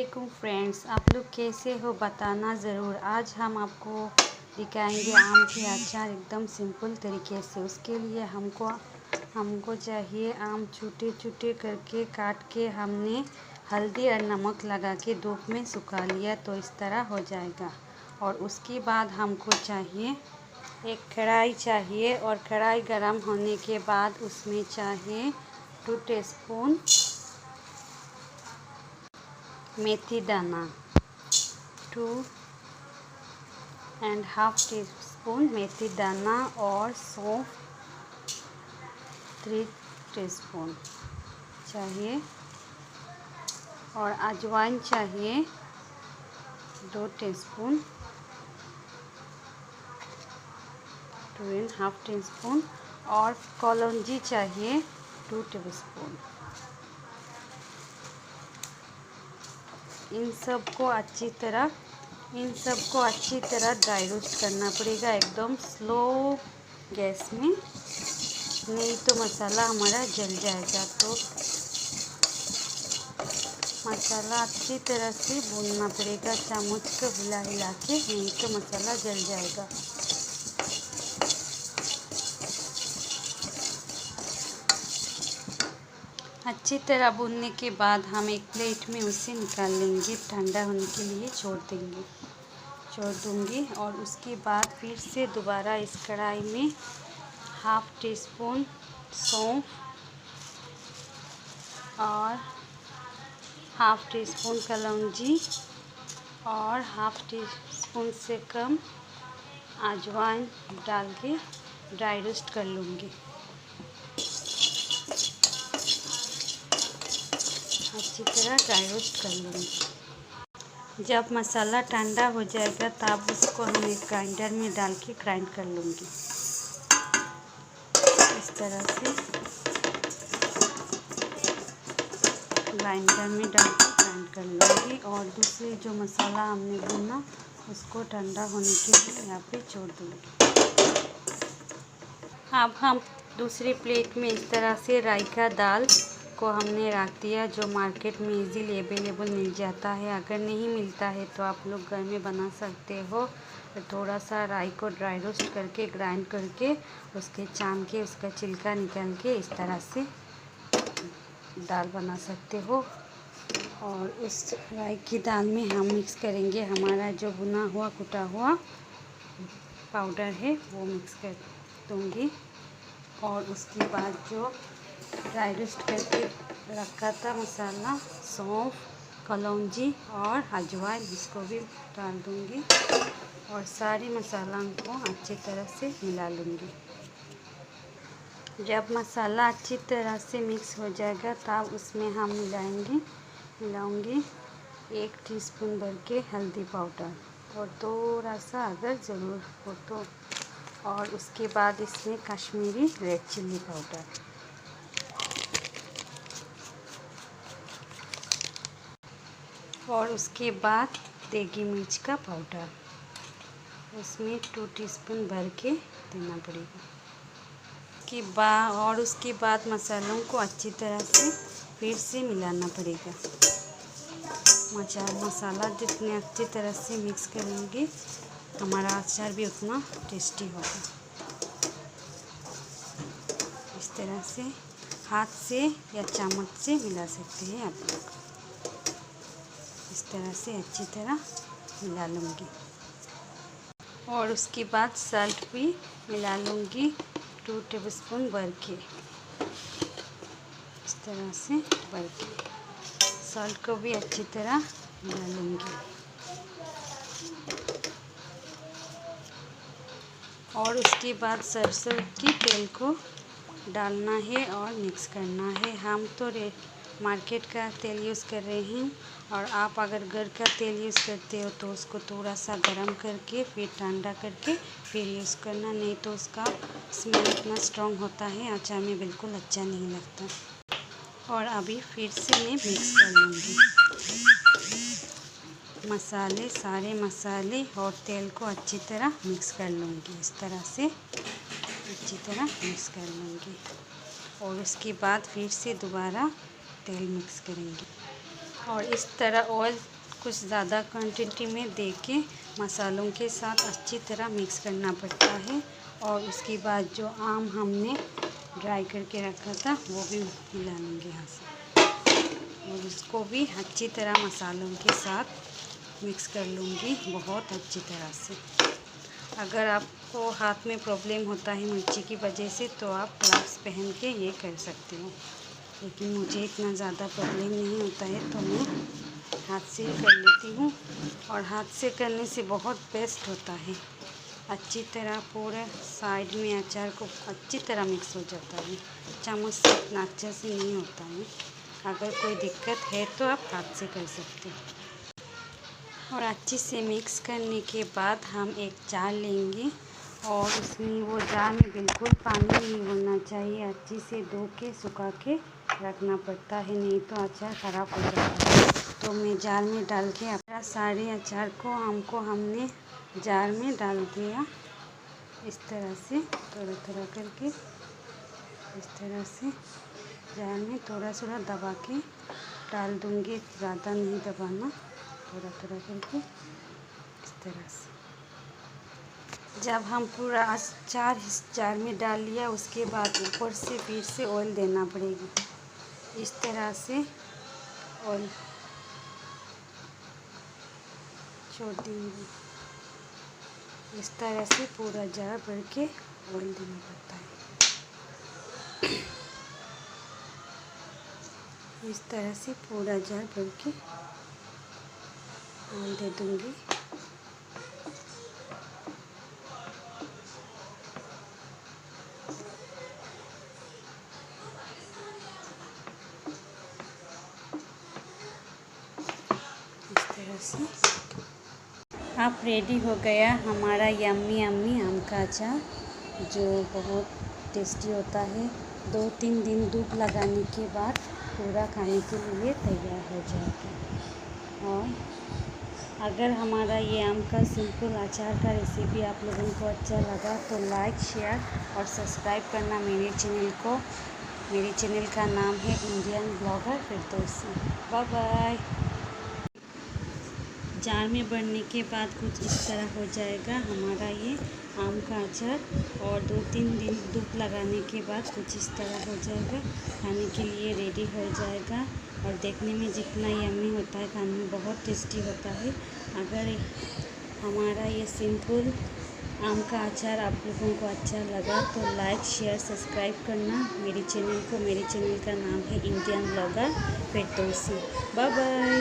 वालेकुम फ्रेंड्स, आप लोग कैसे हो बताना ज़रूर। आज हम आपको दिखाएंगे आम की अचार एकदम सिंपल तरीके से। उसके लिए हमको चाहिए आम छोटे छोटे करके काट के हमने हल्दी और नमक लगा के धूप में सुखा लिया तो इस तरह हो जाएगा। और उसके बाद हमको चाहिए एक कढ़ाई चाहिए और कढ़ाई गरम होने के बाद उसमें चाहिए 2 टीस्पून मेथी दाना, 2.5 टीस्पून मेथी दाना और सौंफ 3 टीस्पून चाहिए और अजवाइन चाहिए 2 टीस्पून, 2.5 टीस्पून और कलौंजी चाहिए 2 टीस्पून। इन सबको अच्छी तरह ड्राई रोस्ट करना पड़ेगा एकदम स्लो गैस में, नहीं तो मसाला हमारा जल जाएगा। तो मसाला अच्छी तरह से भूनना पड़ेगा, चम्मच को हिला हिला के, नहीं तो मसाला जल जाएगा। अच्छी तरह भूनने के बाद हम एक प्लेट में उसे निकाल लेंगे, ठंडा होने के लिए छोड़ दूँगी। और उसके बाद फिर से दोबारा इस कढ़ाई में 1/2 टीस्पून सौंफ और 1/2 टीस्पून कलौंजी और 1/2 टीस्पून से कम अजवाइन डाल के ड्राई रोस्ट कर लूँगी। अच्छी तरह ड्राई रोस्ट कर लूँगी। जब मसाला ठंडा हो जाएगा तब उसको हम एक ग्राइंडर में डाल के ग्राइंड कर लूँगी। इस तरह से ग्राइंडर में डाल के ग्राइंड कर लूँगी। और दूसरे जो मसाला हमने भुना उसको ठंडा होने के लिए यहाँ पे छोड़ दूँगी। अब हम दूसरी प्लेट में इस तरह से राई का दाल को हमने रख दिया, जो मार्केट में इजीली अवेलेबल मिल जाता है। अगर नहीं मिलता है तो आप लोग घर में बना सकते हो। थोड़ा सा राई को ड्राई रोस्ट करके ग्राइंड करके उसके छान के उसका छिलका निकाल के इस तरह से दाल बना सकते हो। और उस राई की दाल में हम मिक्स करेंगे हमारा जो भुना हुआ कुटा हुआ पाउडर है वो मिक्स कर दूँगी। और उसके बाद जो ड्राई रोस्ट करके रखा था मसाला, सौंफ, कलौंजी और अजवाइन, इसको भी डाल दूँगी और सारे मसालों को अच्छी तरह से मिला लूँगी। जब मसाला अच्छी तरह से मिक्स हो जाएगा तब उसमें हम मिलाऊँगी 1 टीस्पून भर के हल्दी पाउडर और थोड़ा सा अगर ज़रूर हो तो। और उसके बाद इसमें कश्मीरी रेड चिल्ली पाउडर और उसके बाद देगी मिर्च का पाउडर, उसमें 2 टीस्पून भर के देना पड़ेगा। उसके बाद मसालों को अच्छी तरह से फिर से मिलाना पड़ेगा। मसाला जितने अच्छी तरह से मिक्स करेंगे हमारा अचार भी उतना टेस्टी होगा। इस तरह से हाथ से या चम्मच से मिला सकते हैं आप लोग। इस तरह से अच्छी तरह मिला लूँगी और उसके बाद सॉल्ट भी मिला लूँगी 2 टेबलस्पून भर के। इस तरह से भर के सॉल्ट को भी अच्छी तरह मिला लूँगी। और उसके बाद सरसों की तेल को डालना है और मिक्स करना है। हम तो मार्केट का तेल यूज़ कर रहे हैं और आप अगर घर का तेल यूज़ करते हो तो उसको थोड़ा सा गर्म करके फिर ठंडा करके फिर यूज़ करना, नहीं तो उसका स्मेल इतना स्ट्रॉन्ग होता है, अचार में बिल्कुल अच्छा नहीं लगता। और अभी फिर से मैं मिक्स कर लूँगी सारे मसाले और तेल को अच्छी तरह मिक्स कर लूँगी। इस तरह से अच्छी तरह मिक्स कर लूँगी और उसके बाद फिर से दोबारा तेल मिक्स करेंगे। और इस तरह ऑयल कुछ ज़्यादा क्वांटिटी में दे के मसालों के साथ अच्छी तरह मिक्स करना पड़ता है। और उसके बाद जो आम हमने ड्राई करके रखा था वो भी मिला लेंगे यहाँ से, और उसको भी अच्छी तरह मसालों के साथ मिक्स कर लूँगी बहुत अच्छी तरह से। अगर आपको हाथ में प्रॉब्लम होता है मिर्ची की वजह से तो आप ग्लव्स पहन के ये कर सकते हो, लेकिन मुझे इतना ज़्यादा प्रॉब्लम नहीं होता है तो मैं हाथ से ही कर लेती हूँ। और हाथ से करने से बहुत बेस्ट होता है। अच्छी तरह पूरे साइड में अचार को अच्छी तरह मिक्स हो जाता है। चम्मच से इतना अच्छे से नहीं होता है। अगर कोई दिक्कत है तो आप हाथ से कर सकते हो। और अच्छे से मिक्स करने के बाद हम एक जार लेंगे और उसमें वो जार में बिल्कुल पानी नहीं होना चाहिए। अच्छे से धो के सुखा के रखना पड़ता है, नहीं तो अचार ख़राब हो जाता है। तो मैं जार में डाल के अपना सारे अचार को हमने जार में डाल दिया। इस तरह से थोड़ा थोड़ा करके इस तरह से जार में थोड़ा थोड़ा दबा के डाल दूँगी। ज़्यादा नहीं दबाना, थोड़ा थोड़ा करके इस तरह से। जब हम पूरा अचार इस जार में डाल लिया उसके बाद ऊपर से फिर से ऑयल देना पड़ेगा। इस तरह से ऑयल छोड़ देंगे। इस तरह से पूरा जार भर के ऑयल देना पड़ता है। इस तरह से पूरा जार भर के ऑयल दे दूँगी। इस तरह से अब रेडी हो गया हमारा यम्मी यम्मी आम का अचार, जो बहुत टेस्टी होता है। 2-3 दिन धूप लगाने के बाद पूरा खाने के लिए तैयार हो जाएगा। और अगर हमारा ये आम का सिंपल अचार का रेसिपी आप लोगों को अच्छा लगा तो लाइक, शेयर और सब्सक्राइब करना मेरे चैनल को। मेरे चैनल का नाम है Indian blogger Firdausi. Bye bye. Jar में भरने के बाद कुछ इस तरह हो जाएगा हमारा ये आम का अचार। और 2-3 दिन धूप लगाने के बाद कुछ इस तरह हो जाएगा। खाने के लिए रेडी हो जाएगा और देखने में जितना यम्मी होता है खाने में बहुत टेस्टी होता है। अगर हमारा ये सिंपल आम का अचार आप लोगों को अच्छा लगा तो लाइक, शेयर, सब्सक्राइब करना मेरे चैनल को। मेरे चैनल का नाम है Indian blogger Firdausi. Bye bye.